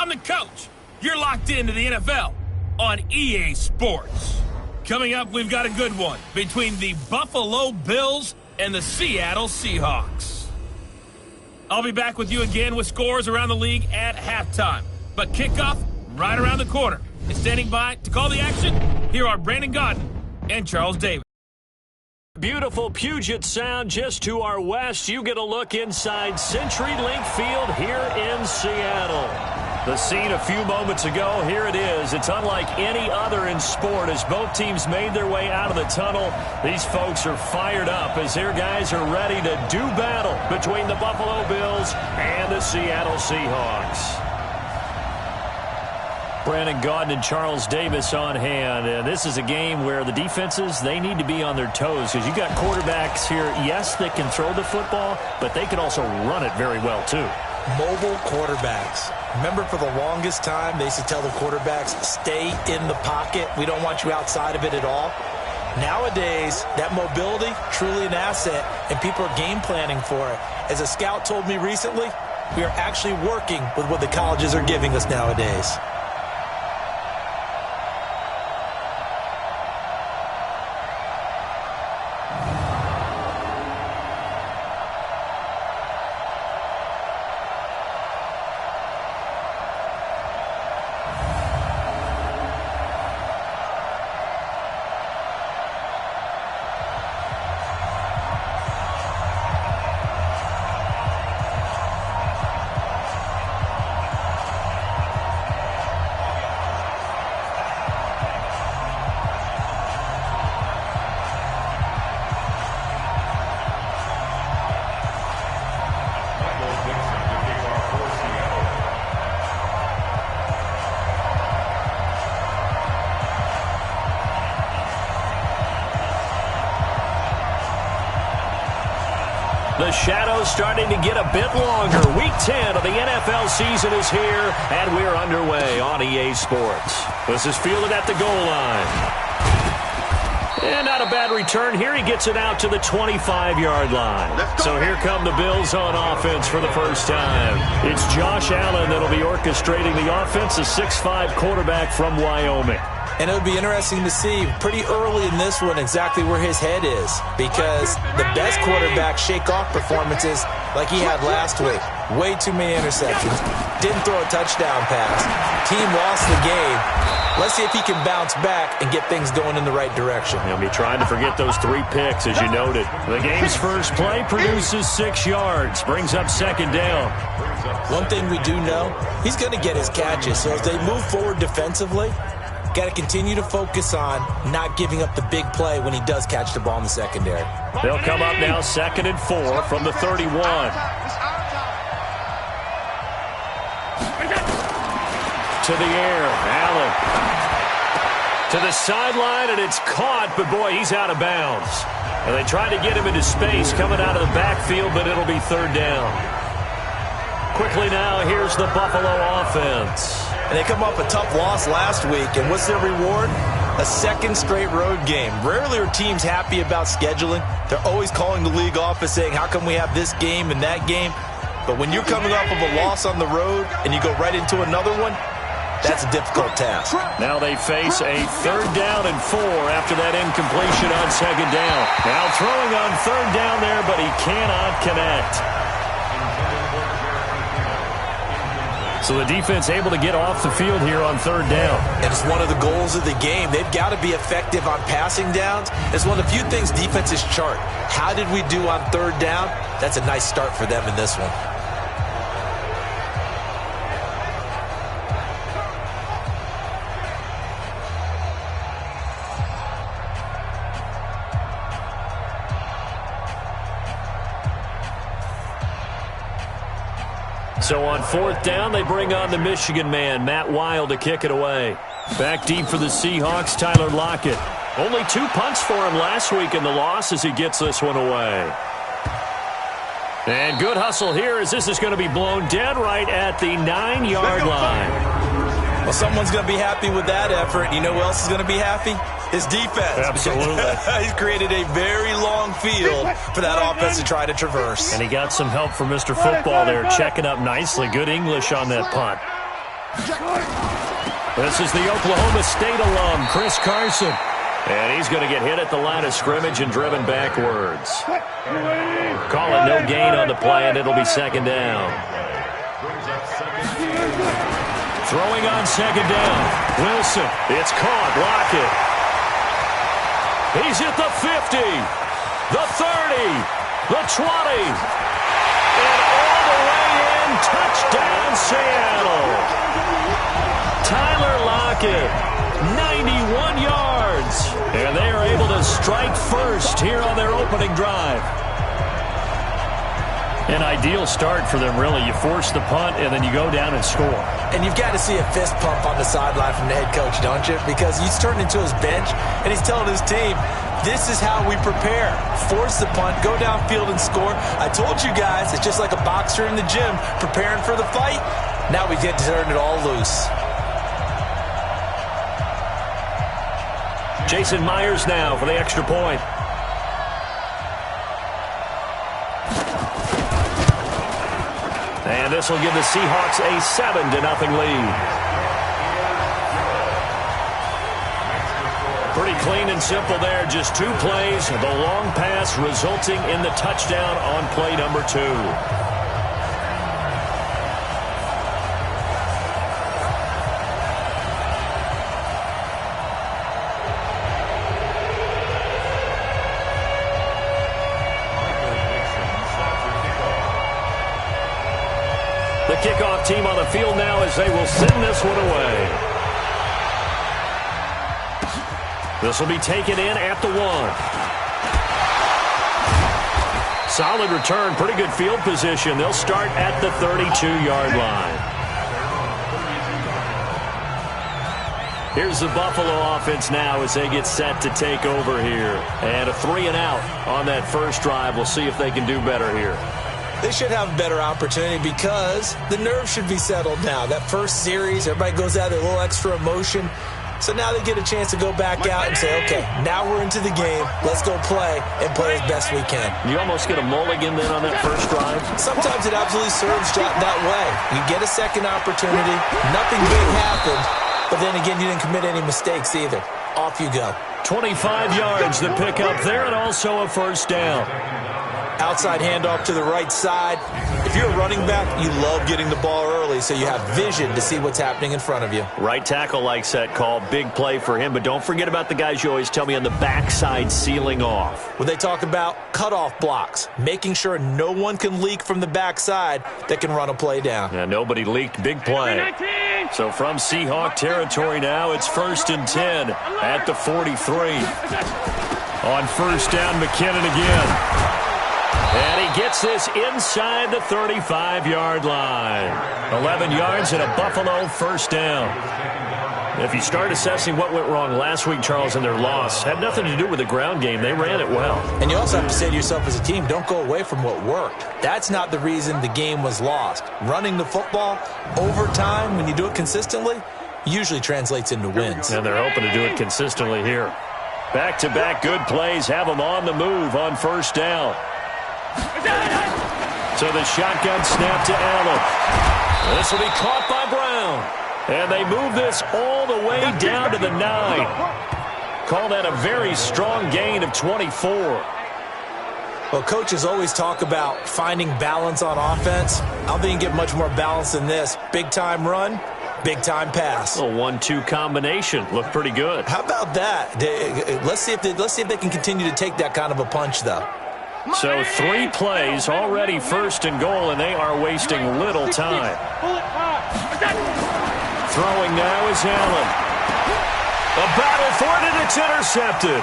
I'm the coach. You're locked into the NFL on EA Sports. Coming up, we've got a good one between the Buffalo Bills and the Seattle Seahawks. I'll be back with you again with scores around the league at halftime. But kickoff right around the corner. And standing by to call the action, here are Brandon Gaudin and Charles Davis. Beautiful Puget Sound just to our west. You get a look inside CenturyLink Field here in Seattle. The scene a few moments ago, here it is. It's unlike any other in sport as both teams made their way out of the tunnel. These folks are fired up as their guys are ready to do battle between the Buffalo Bills and the Seattle Seahawks. Brandon Gaudin and Charles Davis on hand. And this is a game where the defenses, they need to be on their toes because you've got quarterbacks here, yes, that can throw the football, but they can also run it very well too. Mobile quarterbacks. Remember, for the longest time, they used to tell the quarterbacks, stay in the pocket. We don't want you outside of it at all. Nowadays, that mobility, truly an asset, and people are game planning for it. As a scout told me recently, we are actually working with what the colleges are giving us nowadays. The shadow's starting to get a bit longer. Week 10 of the NFL season is here, and we're underway on EA Sports. This is fielded at the goal line. And not a bad return here. He gets it out to the 25-yard line. So here come the Bills on offense for the first time. It's Josh Allen that'll be orchestrating the offense, a 6'5" quarterback from Wyoming. And it'll be interesting to see pretty early in this one exactly where his head is, because the best quarterbacks shake off performances like he had last week. Way too many interceptions. Didn't throw a touchdown pass. Team lost the game. Let's see if he can bounce back and get things going in the right direction. He'll be trying to forget those 3 picks, as you noted. The game's first play produces 6 yards, brings up second down. One thing we do know, he's going to get his catches. So as they move forward defensively, got to continue to focus on not giving up the big play when he does catch the ball in the secondary. They'll come up now 2nd and 4 from the 31. To the air, Allen. To the sideline, and it's caught, but boy, he's out of bounds. And they tried to get him into space coming out of the backfield, but it'll be 3rd down. Quickly now, here's the Buffalo offense. And they come off a tough loss last week, and what's their reward? A 2nd straight road game. Rarely are teams happy about scheduling. They're always calling the league office saying, how come we have this game and that game? But when you're coming off of a loss on the road and you go right into another one, that's a difficult task. Now they face a 3rd down and 4 after that incompletion on 2nd down. Now throwing on 3rd down there, but he cannot connect. So the defense able to get off the field here on 3rd down. And it's one of the goals of the game. They've got to be effective on passing downs. It's one of the few things defenses chart. How did we do on 3rd down? That's a nice start for them in this one. So on 4th down, they bring on the Michigan man, Matt Weil, to kick it away. Back deep for the Seahawks, Tyler Lockett. Only 2 punts for him last week in the loss as he gets this one away. And good hustle here as this is going to be blown dead right at the 9-yard line. Well, someone's going to be happy with that effort. You know who else is going to be happy? His defense. Absolutely. He's created a very long field for that offense to try to traverse. And he got some help from Mr. Football there, checking up nicely. Good English on that punt. This is the Oklahoma State alum, Chris Carson. And he's going to get hit at the line of scrimmage and driven backwards. Call it no gain on the play, and it'll be second down. Throwing on second down. Wilson. It's caught. Lockett. He's at the 50, the 30, the 20, and all the way in. Touchdown, Seattle. Tyler Lockett, 91 yards. And they are able to strike first here on their opening drive. An ideal start for them, really. You force the punt, and then you go down and score. And you've got to see a fist pump on the sideline from the head coach, don't you? Because he's turned into his bench, and he's telling his team, this is how we prepare. Force the punt, go downfield and score. I told you guys, it's just like a boxer in the gym preparing for the fight. Now we get to turn it all loose. Jason Myers now for the extra point. And this will give the Seahawks a 7-0 lead. Pretty clean and simple there. Just 2 plays. The long pass resulting in the touchdown on play number 2. The kickoff team on the field now as they will send this one away. This will be taken in at the 1. Solid return, pretty good field position. They'll start at the 32-yard line. Here's the Buffalo offense now as they get set to take over here. And a 3-and-out on that first drive. We'll see if they can do better here. They should have a better opportunity because the nerves should be settled now. That first series, everybody goes out there, a little extra emotion. So now they get a chance to go back out and say, okay, now we're into the game. Let's go play and play as best we can. You almost get a mulligan then on that first drive? Sometimes it absolutely serves that way. You get a second opportunity. Nothing big happened. But then again, you didn't commit any mistakes either. Off you go. 25 yards the pickup there and also a first down. Outside handoff to the right side. If you're a running back, you love getting the ball early so you have vision to see what's happening in front of you. Right tackle likes that call. Big play for him. But don't forget about the guys you always tell me on the backside sealing off. When they talk about cutoff blocks, making sure no one can leak from the backside that can run a play down. Yeah, nobody leaked. Big play. So from Seahawk territory now, it's 1st and 10 at the 43. On first down, McKinnon again. And he gets this inside the 35-yard line. 11 yards and a Buffalo first down. If you start assessing what went wrong last week, Charles, in their loss, had nothing to do with the ground game. They ran it well. And you also have to say to yourself as a team, don't go away from what worked. That's not the reason the game was lost. Running the football over time, when you do it consistently, usually translates into wins. And they're hoping to do it consistently here. Back-to-back good plays have them on the move on first down. So the shotgun snap to Allen. This will be caught by Brown. And they move this all the way down to the 9. Call that a very strong gain of 24. Well, coaches always talk about finding balance on offense. I don't think you can get much more balance than this. Big-time run, big-time pass. A 1-2 combination. Looked pretty good. How about that? Let's see if they can continue to take that kind of a punch, though. So 3 plays, already 1st and goal, and they are wasting little time. Throwing now is Allen. A battle for it, and it's intercepted.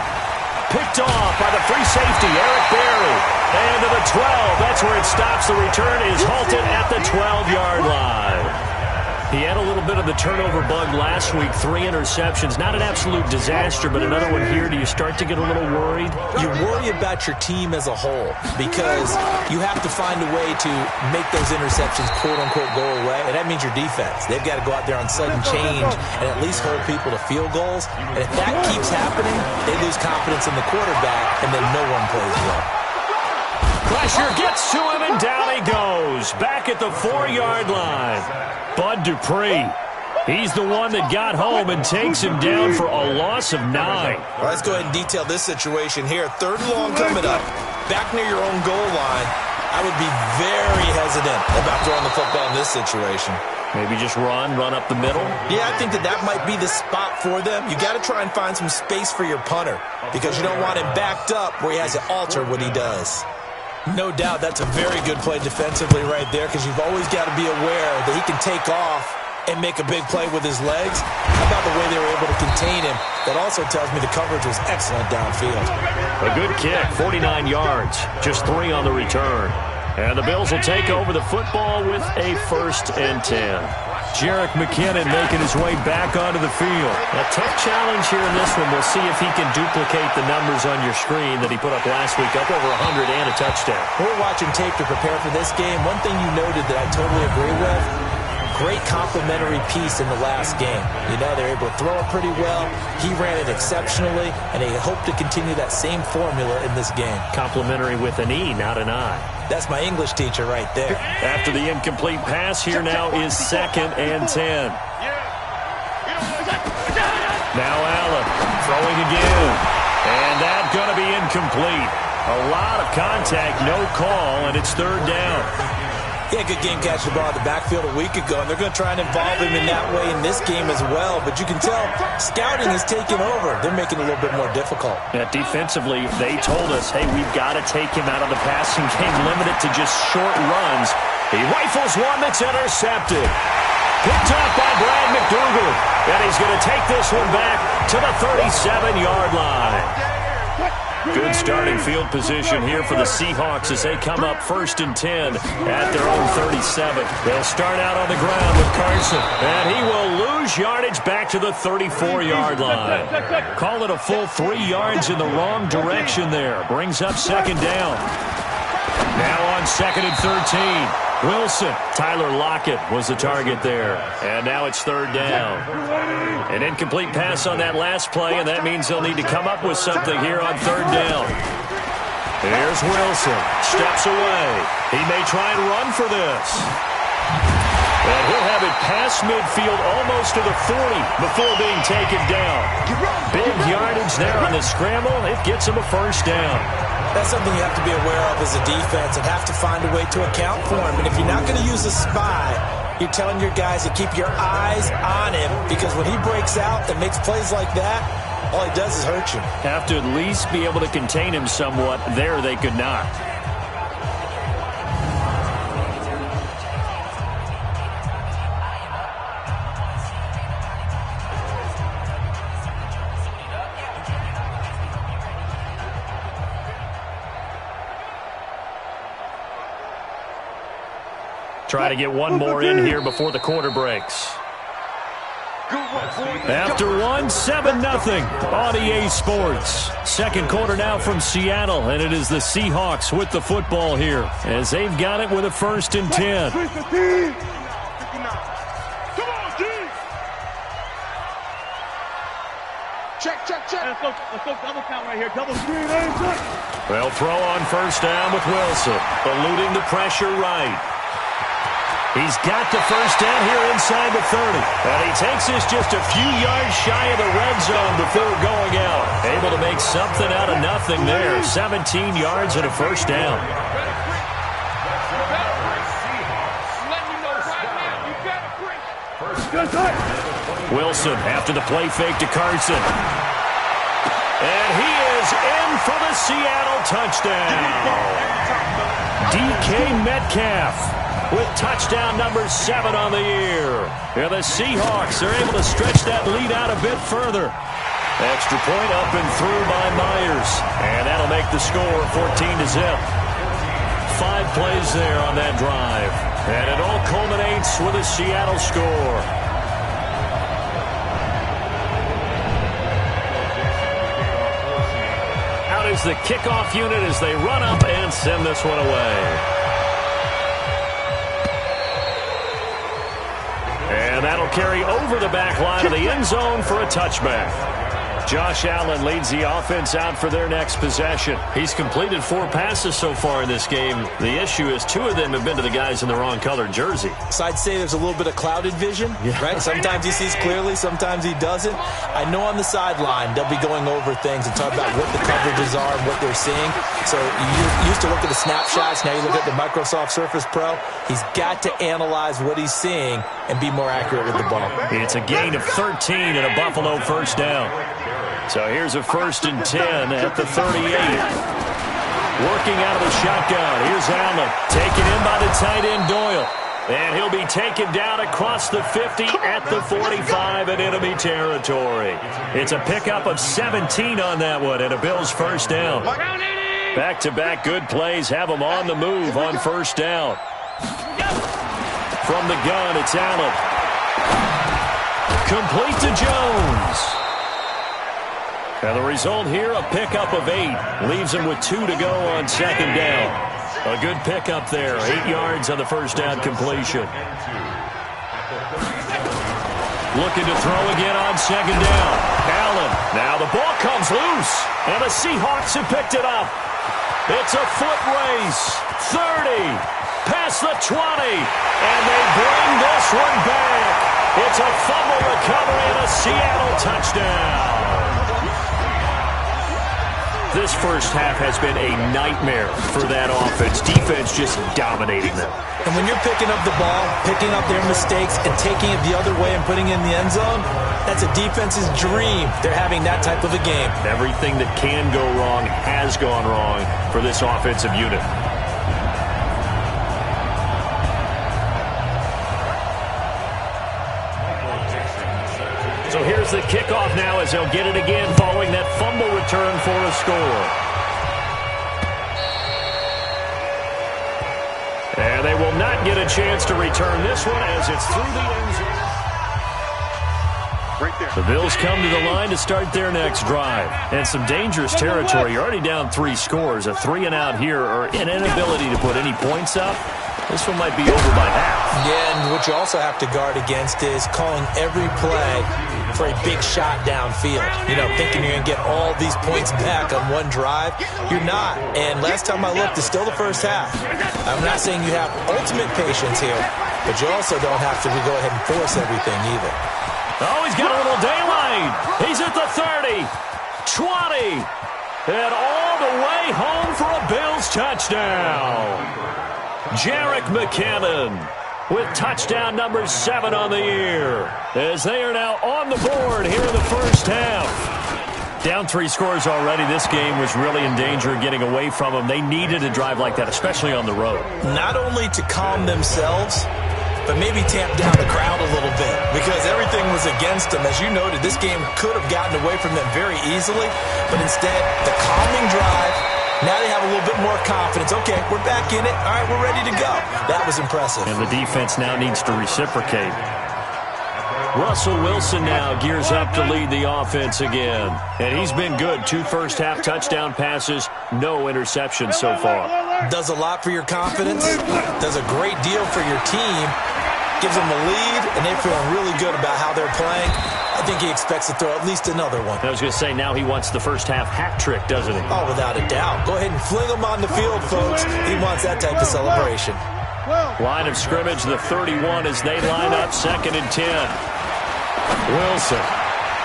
Picked off by the free safety, Eric Berry. And to the 12, that's where it stops. The return is halted at the 12-yard line. He had a little bit of the turnover bug last week, 3 interceptions. Not an absolute disaster, but another one here. Do you start to get a little worried? You worry about your team as a whole because you have to find a way to make those interceptions, quote-unquote, go away. And that means your defense. They've got to go out there on sudden change and at least hold people to field goals. And if that keeps happening, they lose confidence in the quarterback, and then no one plays well. Pressure gets to him, and down he goes. Back at the 4-yard line. Bud Dupree He's the one that got home and takes him down for a loss of 9. Well, let's go ahead and detail this situation here. 3rd and long coming up, back near your own goal line. I would be very hesitant about throwing the football in this situation. Maybe just run up the middle? Yeah, I think that might be the spot for them. You got to try and find some space for your punter because you don't want him backed up where he has to alter what he does. No doubt that's a very good play defensively right there because you've always got to be aware that he can take off and make a big play with his legs. How about the way they were able to contain him? That also tells me the coverage was excellent downfield. A good kick, 49 yards, just 3 on the return. And the Bills will take over the football with a 1st and 10. Jerick McKinnon making his way back onto the field. A tough challenge here in this one. We'll see if he can duplicate the numbers on your screen that he put up last week, up over 100 and a touchdown. We're watching tape to prepare for this game. One thing you noted that I totally agree with, great complimentary piece in the last game. You know, they're able to throw it pretty well. He ran it exceptionally, and they hope to continue that same formula in this game. Complimentary with an E, not an I. That's my English teacher right there. After the incomplete pass, here now is 2nd and 10. Now Allen throwing again. And that's going to be incomplete. A lot of contact, no call, and it's 3rd down. He had a good game catching the ball in the backfield a week ago, and they're going to try and involve him in that way in this game as well. But you can tell scouting is taking over. They're making it a little bit more difficult. Yeah, defensively, they told us, hey, we've got to take him out of the passing game, limit it to just short runs. He rifles one that's intercepted. Picked off by Brad McDougal. And he's going to take this one back to the 37-yard line. Good starting field position here for the Seahawks as they come up 1st and 10 at their own 37. They'll start out on the ground with Carson, and he will lose yardage back to the 34-yard line. Call it a full 3 yards in the wrong direction there. Brings up 2nd down. Now on 2nd and 13. Wilson. Tyler Lockett was the target there. And now it's 3rd down. An incomplete pass on that last play, and that means they'll need to come up with something here on 3rd down. Here's Wilson. Steps away. He may try and run for this. And he'll have it past midfield almost to the 40 before being taken down. Big yardage there on the scramble. It gets him a 1st down. That's something you have to be aware of as a defense and have to find a way to account for him. And if you're not going to use a spy, you're telling your guys to keep your eyes on him because when he breaks out and makes plays like that, all he does is hurt you. Have to at least be able to contain him somewhat. There they could not. Try to get one more in here before the quarter breaks. After one, 7-0 on EA Sports. 2nd quarter now from Seattle, and it is the Seahawks with the football here as they've got it with a 1st and 10. Check. Let's go double count right here. Double screen. They'll throw on 1st down with Wilson, eluding the pressure right. He's got the 1st down here inside the 30. And he takes this just a few yards shy of the red zone before going out. Able to make something out of nothing there. 17 yards and a 1st down. Wilson after the play fake to Carson. And he is in for the Seattle touchdown. DK Metcalf with touchdown number 7 on the year. Yeah, the Seahawks are able to stretch that lead out a bit further. Extra point up and through by Myers. And that'll make the score 14-0. 5 plays there on that drive. And it all culminates with a Seattle score. Out is the kickoff unit as they run up and send this one away. And that'll carry over the back line of the end zone for a touchback. Josh Allen leads the offense out for their next possession. He's completed 4 passes so far in this game. The issue is 2 of them have been to the guys in the wrong colored jersey. So I'd say there's a little bit of clouded vision, right? Sometimes he sees clearly, sometimes he doesn't. I know on the sideline they'll be going over things and talk about what the coverages are and what they're seeing. So you used to look at the snapshots. Now you look at the Microsoft Surface Pro. He's got to analyze what he's seeing and be more accurate with the ball. It's a gain of 13 and a Buffalo first down. So here's a 1st and 10 at the 38. Working out of the shotgun. Here's Allen. Taken in by the tight end Doyle. And he'll be taken down across the 50 at the 45 in enemy territory. It's a pickup of 17 on that one and a Bills first down. Back-to-back good plays have them on the move on first down. From the gun, it's Allen. Complete to Jones. And the result here, a pickup of 8. Leaves him with 2 to go on second down. A good pickup there. 8 yards on the first down completion. Looking to throw again on second down. Allen. Now the ball comes loose. And the Seahawks have picked it up. It's a foot race. 30. Past the 20. And they bring this one back. It's a fumble recovery and a Seattle touchdown. This first half has been a nightmare for that offense. Defense just dominating them. And when you're picking up the ball, picking up their mistakes, and taking it the other way and putting it in the end zone, that's a defense's dream. They're having that type of a game. Everything that can go wrong has gone wrong for this offensive unit. So here's the kickoff now as they'll get it again following that fumble return for a score. And they will not get a chance to return this one as it's through the end zone. Right there. The Bills come to the line to start their next drive. And some dangerous territory. You're already down 3 scores. A 3 and out here or an inability to put any points up. This one might be over by half. Yeah, and what you also have to guard against is calling every play for a big shot downfield. You know, thinking you're going to get all these points back on one drive. You're not. And last time I looked, it's still the first half. I'm not saying you have ultimate patience here, but you also don't have to go ahead and force everything either. Oh, he's got a little daylight. He's at the 30, 20, and all the way home for a Bills touchdown. Jerick McKinnon with touchdown number 7 on the year as they are now on the board here in the first half. Down 3 scores already. This game was really in danger of getting away from them. They needed a drive like that, especially on the road. Not only to calm themselves, but maybe tamp down the crowd a little bit because everything was against them. As you noted, this game could have gotten away from them very easily, but instead, the calming drive. Now they have a little bit more confidence. Okay, we're back in it. All right, we're ready to go. That was impressive. And the defense now needs to reciprocate. Russell Wilson now gears up to lead the offense again. And he's been good. 2 first-half touchdown passes, no interceptions so far. Does a lot for your confidence. Does a great deal for your team. Gives them a lead, and they're feeling really good about how they're playing. I think he expects to throw at least another one. I was going to say, now he wants the first-half hat trick, doesn't he? Oh, without a doubt. Go ahead and fling him on the field, folks. He wants that type of celebration. Line of scrimmage, the 31 as they line up 2nd and 10. Wilson.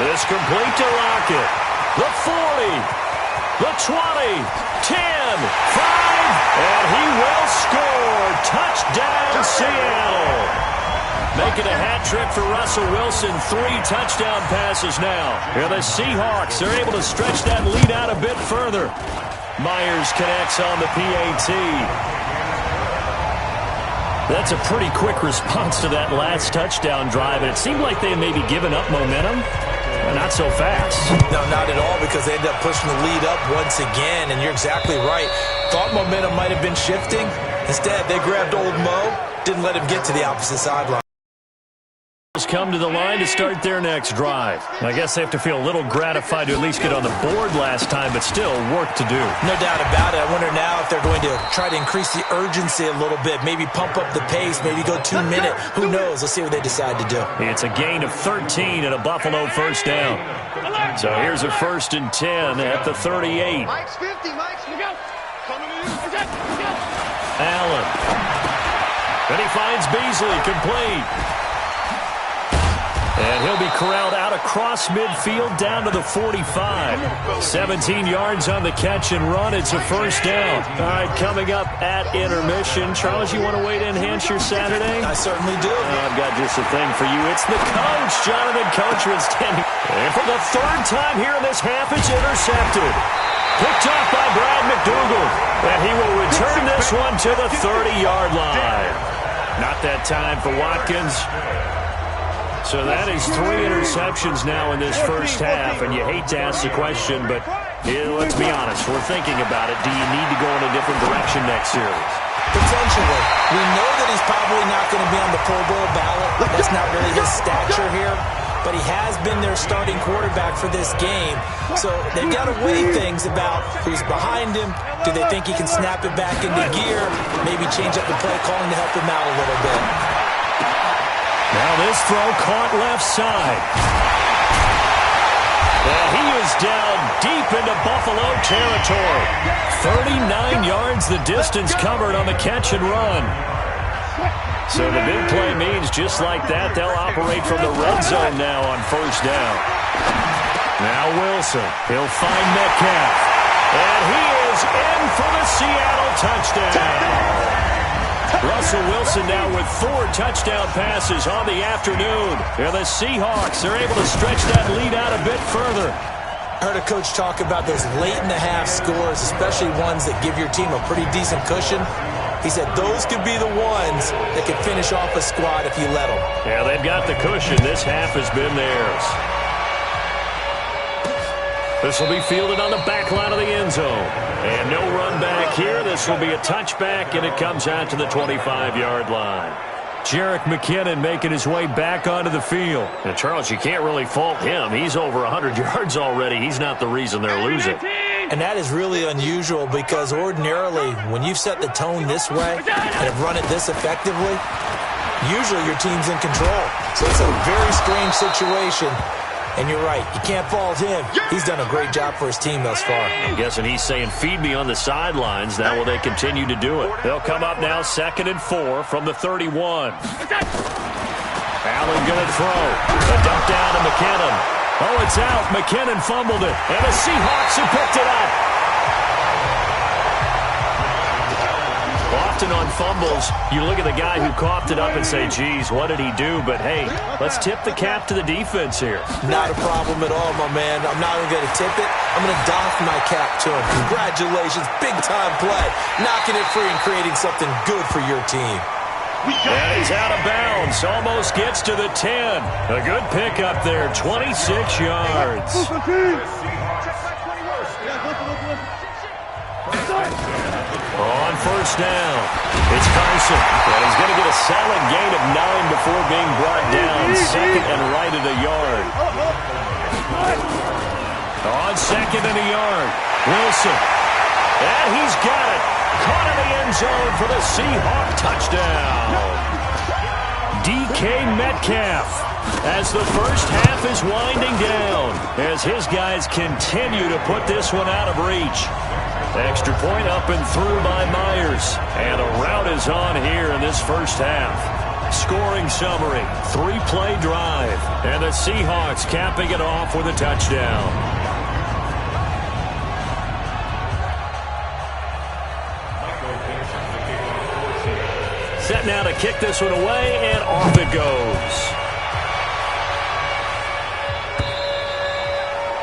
It's complete to Rocket. The 40. The 20. 10. 5. And he will score. Touchdown, Seattle. Making a hat trick for Russell Wilson. 3 touchdown passes now. Here the Seahawks are able to stretch that lead out a bit further. Myers connects on the PAT. That's a pretty quick response to that last touchdown drive, and it seemed like they had maybe given up momentum. Not so fast. No, not at all, because they ended up pushing the lead up once again, and you're exactly right. Thought momentum might have been shifting. Instead, they grabbed old Mo, didn't let him get to the opposite sideline. come to the line to start their next drive. I guess they have to feel a little gratified to at least get on the board last time, but still work to do. No doubt about it. I wonder now if they're going to try to increase the urgency a little bit, maybe pump up the pace, maybe go 2 minute. Who knows? Let's see what they decide to do. It's a gain of 13 and a Buffalo first down. So here's a 1st and 10 at the 38. Mike's 50, Mike's, look out. Coming in. Allen. And he finds Beasley, complete. And he'll be corralled out across midfield down to the 45. 17 yards on the catch and run. It's a first down. All right, coming up at intermission. Charles, you want a way to enhance your Saturday? I certainly do. I've got just a thing for you. It's the coach, Jonathan Coachman, standing. And for the 3rd time here in this half, it's intercepted. Picked off by Brad McDougal. And he will return this one to the 30-yard line. Not that time for Watkins. So that is 3 interceptions now in this first half, and you hate to ask the question, but let's be honest, we're thinking about it. Do you need to go in a different direction next series? Potentially. We know that he's probably not going to be on the Pro Bowl ballot. That's not really his stature here, but he has been their starting quarterback for this game. So they've got to weigh things about who's behind him. Do they think he can snap it back into gear? Maybe change up the play calling to help him out a little bit. Now this throw caught left side. And he is down deep into Buffalo territory. 39 yards the distance covered on the catch and run. So the big play means just like that, they'll operate from the red zone now on first down. Now Wilson. He'll find Metcalf. And he is in for the Seattle touchdown. Russell Wilson now with 4 touchdown passes on the afternoon. And the Seahawks are able to stretch that lead out a bit further. I heard a coach talk about those late-in-the-half scores, especially ones that give your team a pretty decent cushion. He said those could be the ones that could finish off a squad if you let them. Yeah, they've got the cushion. This half has been theirs. This will be fielded on the back line of the end zone. And no run back here. This will be a touchback, and it comes out to the 25-yard line. Jerick McKinnon making his way back onto the field. And, Charles, you can't really fault him. He's over 100 yards already. He's not the reason they're losing. And that is really unusual because ordinarily, when you've set the tone this way and have run it this effectively, usually your team's in control. So it's a very strange situation. And you're right, you can't fault him. He's done a great job for his team thus far. I'm guessing he's saying, feed me on the sidelines. Now will they continue to do it? They'll come up now 2nd and 4 from the 31. Allen going to throw. A dump down to McKinnon. Oh, it's out. McKinnon fumbled it. And the Seahawks have picked it up. Often on fumbles, you look at the guy who coughed it up and say, geez, what did he do? But, hey, let's tip the cap to the defense here. Not a problem at all, my man. I'm not even going to tip it. I'm going to doff my cap to him. Congratulations. Big-time play. Knocking it free and creating something good for your team. And he's out of bounds. Almost gets to the 10. A good pickup there. 26 yards. On first down, it's Carson. And he's going to get a solid gain of 9 before being brought down. 2nd and right at a yard. On 2nd and a yard, Wilson. And he's got it. Caught in the end zone for the Seahawk touchdown. DK Metcalf as the first half is winding down as his guys continue to put this one out of reach. Extra point up and through by Myers. And a rout is on here in this first half. Scoring summary, 3-play drive. And the Seahawks capping it off with a touchdown. Set now to kick this one away, and off it goes.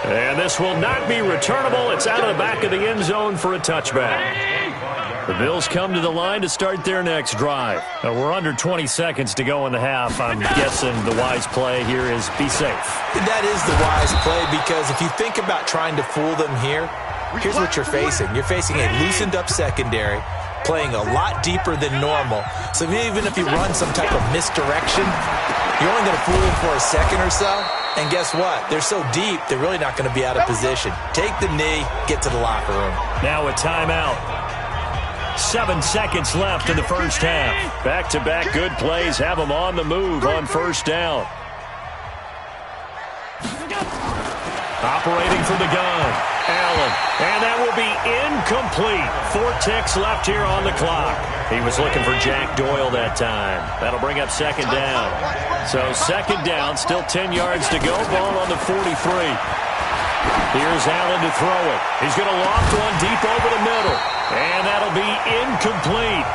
And this will not be returnable. It's out of the back of the end zone for a touchback. The Bills come to the line to start their next drive. We're under 20 seconds to go in the half. I'm guessing the wise play here is be safe. That is the wise play because if you think about trying to fool them here, here's what you're facing. You're facing a loosened up secondary. playing a lot deeper than normal. So even if you run some type of misdirection, you're only going to fool them for a second or so. And guess what? They're so deep, they're really not going to be out of position. Take the knee, get to the locker room. Now a timeout. 7 seconds left in the first half. Back-to-back good plays have them on the move on first down. Operating from the gun, Allen, and that will be incomplete. 4 ticks left here on the clock. He was looking for Jack Doyle that time. That'll bring up second down. So second down, still 10 yards to go. Ball on the 43. Here's Allen to throw it. He's going to loft one deep over the middle, and that'll be incomplete.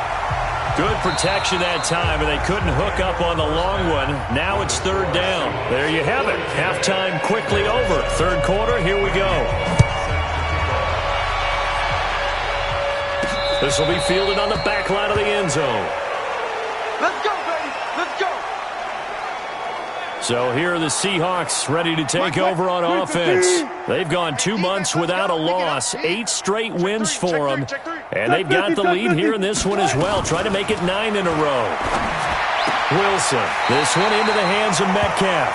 Good protection that time, and they couldn't hook up on the long one. Now it's third down. There you have it. Halftime quickly over. Third quarter, here we go. This will be fielded on the back line of the end zone. Let's go, baby. Let's go. So here are the Seahawks ready to take over on offense. They've gone 2 months without a loss, 8 straight wins for them. And they've got the lead here in this one as well. Try to make it 9 in a row. Wilson, this one into the hands of Metcalf.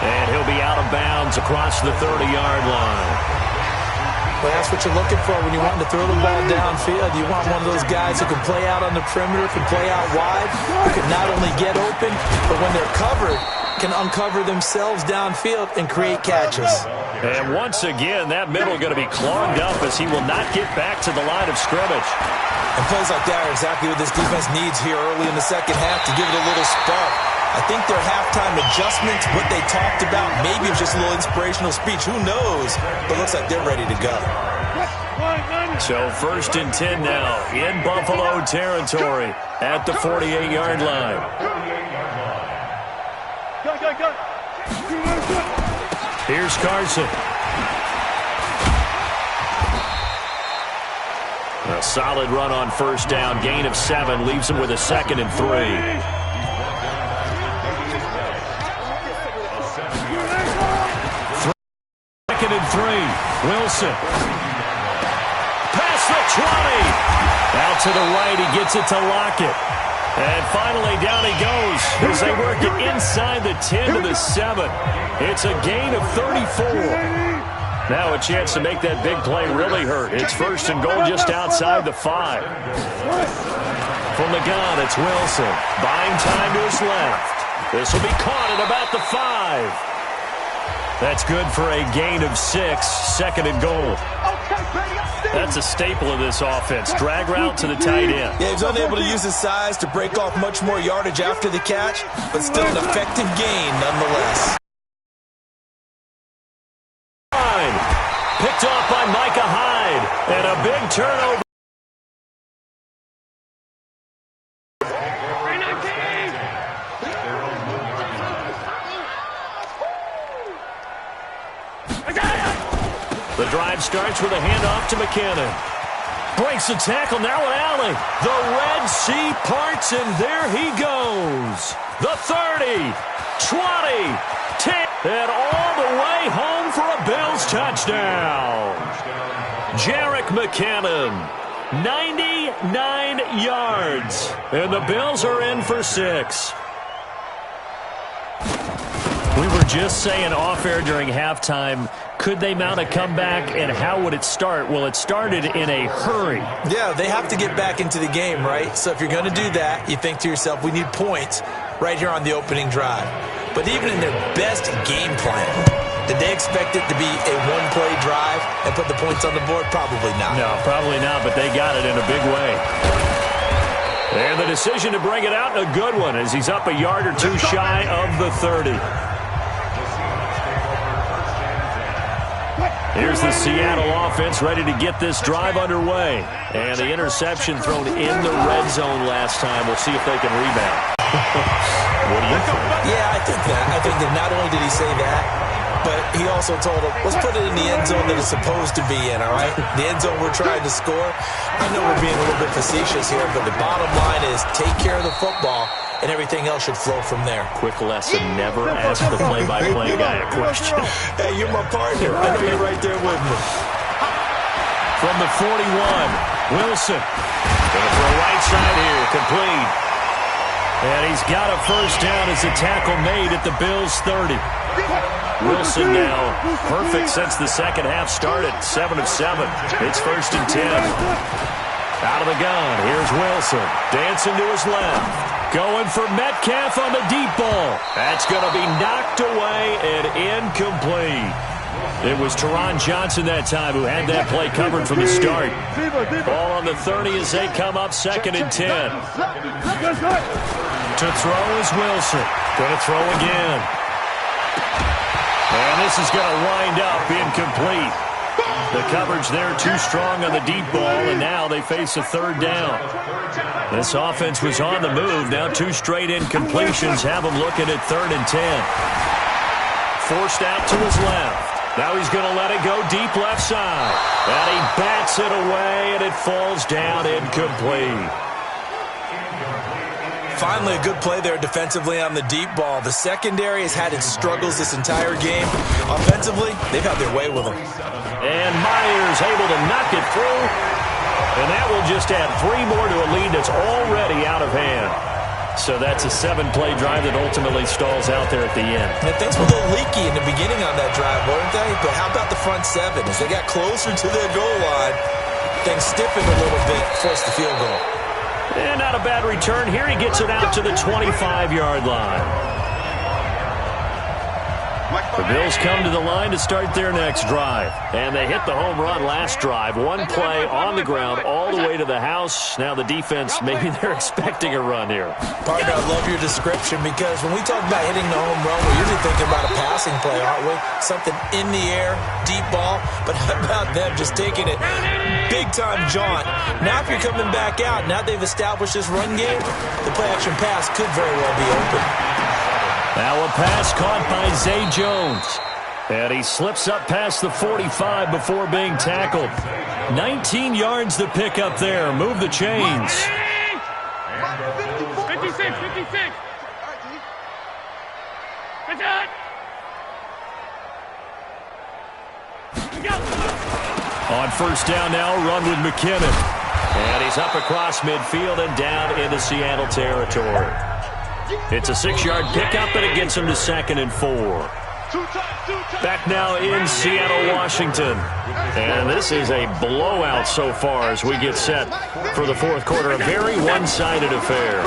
And he'll be out of bounds across the 30-yard line. Well, that's what you're looking for when you want to throw the ball downfield. You want one of those guys who can play out on the perimeter, can play out wide, who can not only get open, but when they're covered, can uncover themselves downfield and create catches. And once again, that middle going to be clogged up as he will not get back to the line of scrimmage. And plays like that are exactly what this defense needs here early in the second half to give it a little spark. I think their halftime adjustments, what they talked about, maybe it was just a little inspirational speech. Who knows? But it looks like they're ready to go. So first and 10 now in Buffalo territory at the 48-yard line. Go. Here's Carson. A solid run on first down. Gain of 7 leaves him with a 2nd and 3. Second and 3. Wilson. Past the 20. Out to the right. He gets it to Lockett. And finally, down he goes as they work it inside the 10 to the 7. It's a gain of 34. Now a chance to make that big play really hurt. It's first and goal just outside the 5. From the gun, it's Wilson. Buying time to his left. This will be caught at about the 5. That's good for a gain of 6, second and goal. That's a staple of this offense. Drag route to the tight end. Yeah, he's unable to use his size to break off much more yardage after the catch, but still an effective gain nonetheless. Picked off by Micah Hyde, and a big turnover. The drive starts with a handoff to McKinnon. Breaks the tackle, now an alley. The Red Sea parts, and there he goes. The 30, 20, 10, and all the way home for a Bills touchdown. Jerick McKinnon, 99 yards, and the Bills are in for 6. We were just saying off-air during halftime, could they mount a comeback, and how would it start? Well, it started in a hurry. Yeah, they have to get back into the game, right? So if you're going to do that, you think to yourself, we need points right here on the opening drive. But even in their best game plan, did they expect it to be a one-play drive and put the points on the board? Probably not. No, probably not, but they got it in a big way. And the decision to bring it out, a good one, as he's up a yard or two shy of the 30. Here's the Seattle offense ready to get this drive underway. And the interception thrown in the red zone last time. We'll see if they can rebound. What do you think? Yeah, I think that not only did he say that, but he also told him, let's put it in the end zone that it's supposed to be in, all right? The end zone we're trying to score. I know we're being a little bit facetious here, but the bottom line is take care of the football, and everything else should flow from there. Quick lesson, never ask the play-by-play guy a question. Hey, you're my partner. I know you're right there with me. From the 41, Wilson. Going to throw right side here, complete. And he's got a first down as the tackle made at the Bills' 30. Wilson now perfect since the second half started. 7 of 7. It's 1st and 10. Out of the gun. Here's Wilson. Dancing to his left. Going for Metcalf on the deep ball. That's going to be knocked away and incomplete. It was Teron Johnson that time who had that play covered from the start. Ball on the 30 as they come up 2nd and 10. To throw is Wilson. Going to throw again. And this is going to wind up incomplete. The coverage there too strong on the deep ball, and now they face a 3rd down. This offense was on the move. Now 2 straight incompletions have them looking at 3rd and 10. Forced out to his left. Now he's going to let it go deep left side. And he bats it away, and it falls down incomplete. Finally, a good play there defensively on the deep ball. The secondary has had its struggles this entire game. Offensively, they've had their way with him. And Myers able to knock it through. And that will just add 3 more to a lead that's already out of hand. So that's a 7-play drive that ultimately stalls out there at the end. And things were a little leaky in the beginning on that drive, weren't they? But how about the front 7? As they got closer to their goal line, things stiffened a little bit, forced the field goal. And not a bad return here. He gets it out to the 25-yard line. The Bills come to the line to start their next drive. And they hit the home run last drive. 1 play on the ground all the way to the house. Now the defense, maybe they're expecting a run here. Partner, I love your description because when we talk about hitting the home run, we're usually thinking about a passing play, aren't we? Something in the air, deep ball. But how about them just taking it big-time jaunt? Now if you're coming back out, now they've established this run game, the play-action pass could very well be open. Now a pass caught by Zay Jones. And he slips up past the 45 before being tackled. 19 yards to pick up there. Move the chains. 56. On first down now, run with McKinnon. And he's up across midfield and down into Seattle territory. It's a 6-yard pickup, and it gets him to 2nd and 4. Back now in Seattle, Washington. And this is a blowout so far as we get set for the 4th quarter. A very one-sided affair.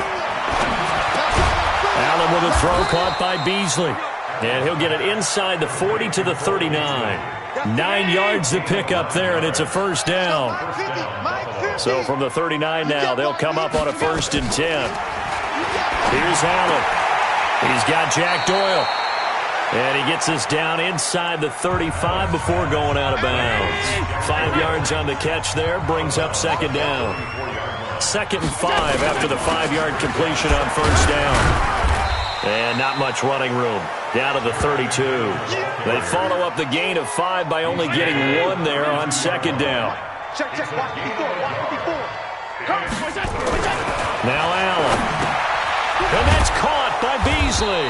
Allen with a throw caught by Beasley. And he'll get it inside the 40 to the 39. 9 yards to pick up there, and it's a first down. So from the 39 now, they'll come up on a 1st and 10. Here's Allen. He's got Jack Doyle. And he gets this down inside the 35 before going out of bounds. 5 yards on the catch there, brings up 2nd down. 2nd and 5 after the 5-yard completion on first down. And not much running room. Down to the 32. They follow up the gain of 5 by only getting 1 there on 2nd down. Now Allen. And that's caught by Beasley.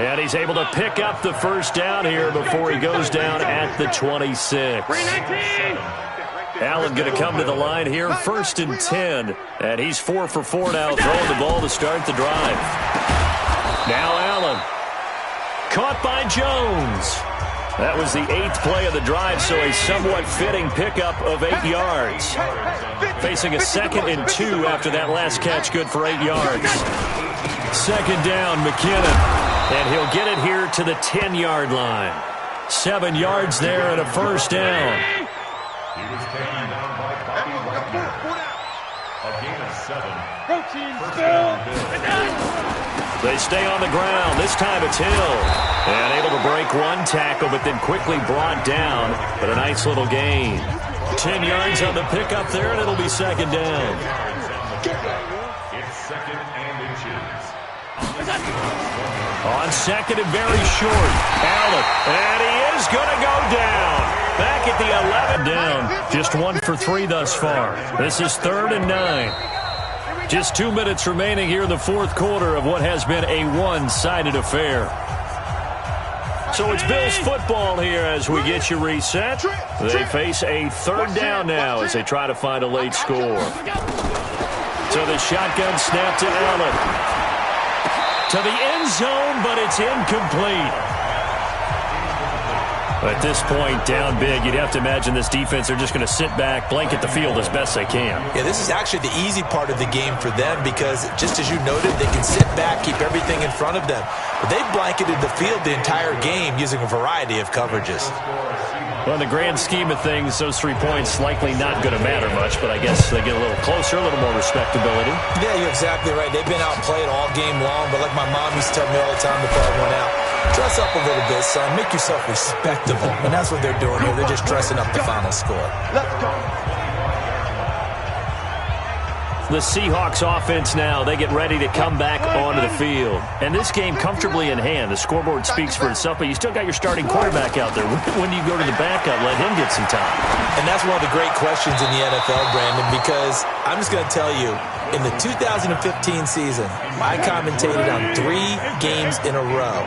And he's able to pick up the first down here before he goes down at the 26. Allen going to come to the line here, 1st and 10. And he's 4 for 4 now, throwing the ball to start the drive. Now Allen. Caught by Jones. That was the 8th play of the drive, so a somewhat fitting pickup of 8 yards. Facing a 2nd and 2 after that last catch, good for 8 yards. 2nd down, McKinnon. And he'll get it here to the 10-yard line. 7 yards there and a first down. They stay on the ground. This time it's Hill. And able to break 1 tackle, but then quickly brought down. But a nice little gain. 10 yards on the pickup there, and it'll be 2nd down. On 2nd and very short. Allen. And he is going to go down. Back at the 11 down. Just 1 for 3 thus far. This is 3rd and 9. Just 2 minutes remaining here in the 4th quarter of what has been a one-sided affair. So it's Bills football here as we get you reset. They face a third down now as they try to find a late score. So the shotgun snap to Allen. To the end zone, but it's incomplete. At this point, down big, you'd have to imagine this defense, they're just going to sit back, blanket the field as best they can. Yeah, this is actually the easy part of the game for them because, just as you noted, they can sit back, keep everything in front of them. But they've blanketed the field the entire game using a variety of coverages. Well, in the grand scheme of things, those 3 points likely not going to matter much, but I guess they get a little closer, a little more respectability. Yeah, you're exactly right. They've been outplayed all game long, but like my mom used to tell me all the time before I went out, dress up a little bit, son. Make yourself respectable. And that's what they're doing here. They're just dressing up the final score. Let's go. The Seahawks offense now, they get ready to come back onto the field. And this game comfortably in hand. The scoreboard speaks for itself, but you still got your starting quarterback out there. When do you go to the backup? Let him get some time. And that's one of the great questions in the NFL, Brandon, because I'm just going to tell you, in the 2015 season, I commentated on 3 games in a row.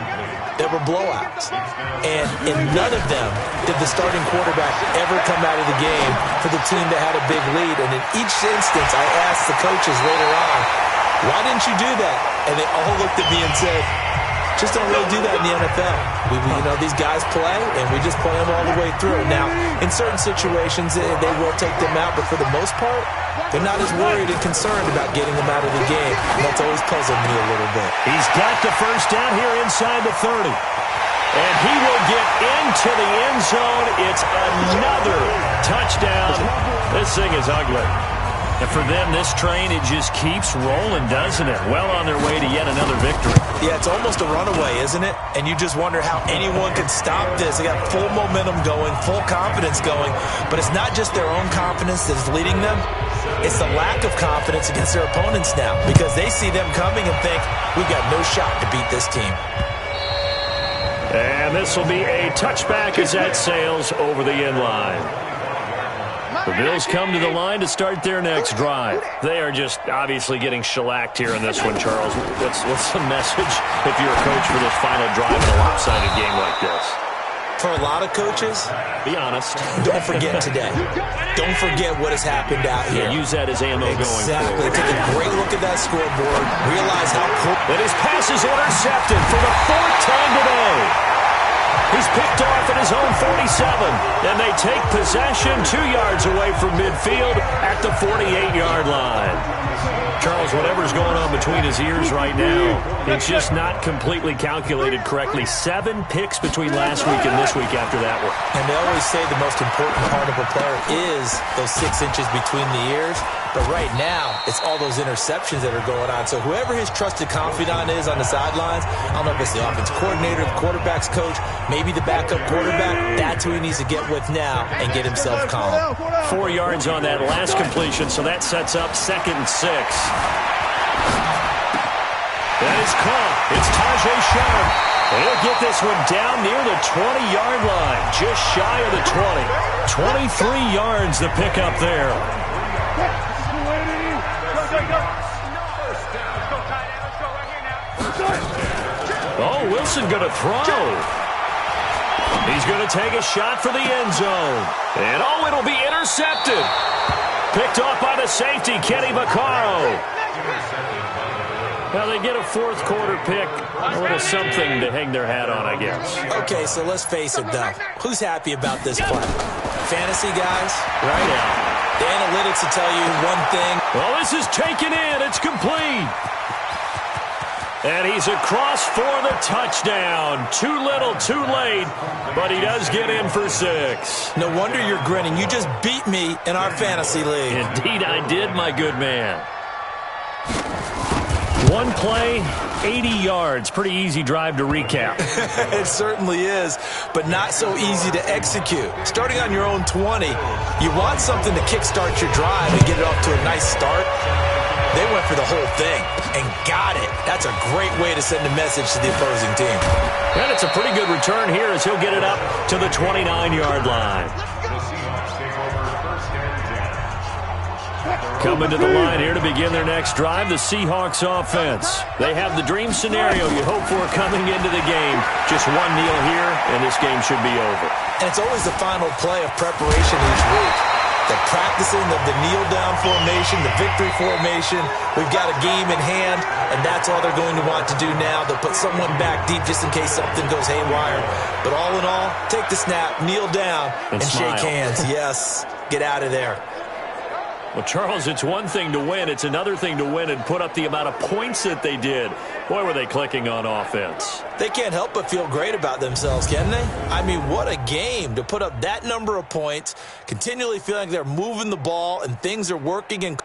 There were blowouts. And in none of them did the starting quarterback ever come out of the game for the team that had a big lead. And in each instance, I asked the coaches later on, why didn't you do that? And they all looked at me and said, just don't really do that in the NFL. These guys play, and we just play them all the way through. Now, in certain situations, they will take them out, but for the most part, they're not as worried and concerned about getting them out of the game. And that's always puzzled me a little bit. He's got the first down here inside the 30. And he will get into the end zone. It's another touchdown. This thing is ugly. And for them, this train, it just keeps rolling, doesn't it? Well on their way to yet another victory. Yeah, it's almost a runaway, isn't it? And you just wonder how anyone could stop this. They got full momentum going, full confidence going. But it's not just their own confidence that's leading them. It's the lack of confidence against their opponents now because they see them coming and think, we've got no shot to beat this team. And this will be a touchback as that sails over the end line. The Bills come to the line to start their next drive. They are just obviously getting shellacked here in this one, Charles. What's the message if you're a coach for this final drive in a lopsided game like this? For a lot of coaches, be honest. Don't forget today. Don't forget what has happened out here. Yeah, use that as ammo going forward. Take a great look at that scoreboard. Realize how cool. And his pass is intercepted for the 4th time today. He's picked off at his own 47, and they take possession 2 yards away from midfield at the 48-yard line. Charles, whatever's going on between his ears right now, it's just not completely calculated correctly. 7 picks between last week and this week after that one. And they always say the most important part of a player is those 6 inches between the ears. But right now, it's all those interceptions that are going on. So whoever his trusted confidant is on the sidelines, I don't know if it's the offense coordinator, the quarterback's coach, maybe the backup quarterback, that's who he needs to get with now and get himself calm. 4 yards on that last completion, so that sets up 2nd and 6. That is caught. It's Tajay Sharp. And he'll get this one down near the 20-yard line, just shy of the 20. 23 yards the pickup there. Oh, Wilson going to throw. He's going to take a shot for the end zone. And, oh, it'll be intercepted. Picked off by the safety, Kenny Vaccaro. Now they get a 4th quarter pick. A little something to hang their hat on, I guess. Okay, so let's face it, though. Who's happy about this play? Fantasy guys, right? Yeah. The analytics will tell you one thing. Well, this is taken in. It's complete. And he's across for the touchdown. Too little, too late, but he does get in for 6. No wonder you're grinning. You just beat me in our fantasy league. Indeed I did, my good man. 1 play, 80 yards. Pretty easy drive to recap. It certainly is, but not so easy to execute. Starting on your own 20, you want something to kickstart your drive and get it off to a nice start. They went for the whole thing and got it. That's a great way to send a message to the opposing team. And it's a pretty good return here as he'll get it up to the 29-yard line. Coming to the line here to begin their next drive, the Seahawks offense. They have the dream scenario you hope for coming into the game. Just one kneel here, and this game should be over. And it's always the final play of preparation each week. The practicing of the kneel-down formation, the victory formation. We've got a game in hand, and that's all they're going to want to do now. They'll put someone back deep just in case something goes haywire. But all in all, take the snap, kneel down, and shake hands. Yes, get out of there. Well, Charles, it's one thing to win. It's another thing to win and put up the amount of points that they did. Boy, were they clicking on offense. They can't help but feel great about themselves, can they? I mean, what a game to put up that number of points, continually feeling like they're moving the ball and things are working. And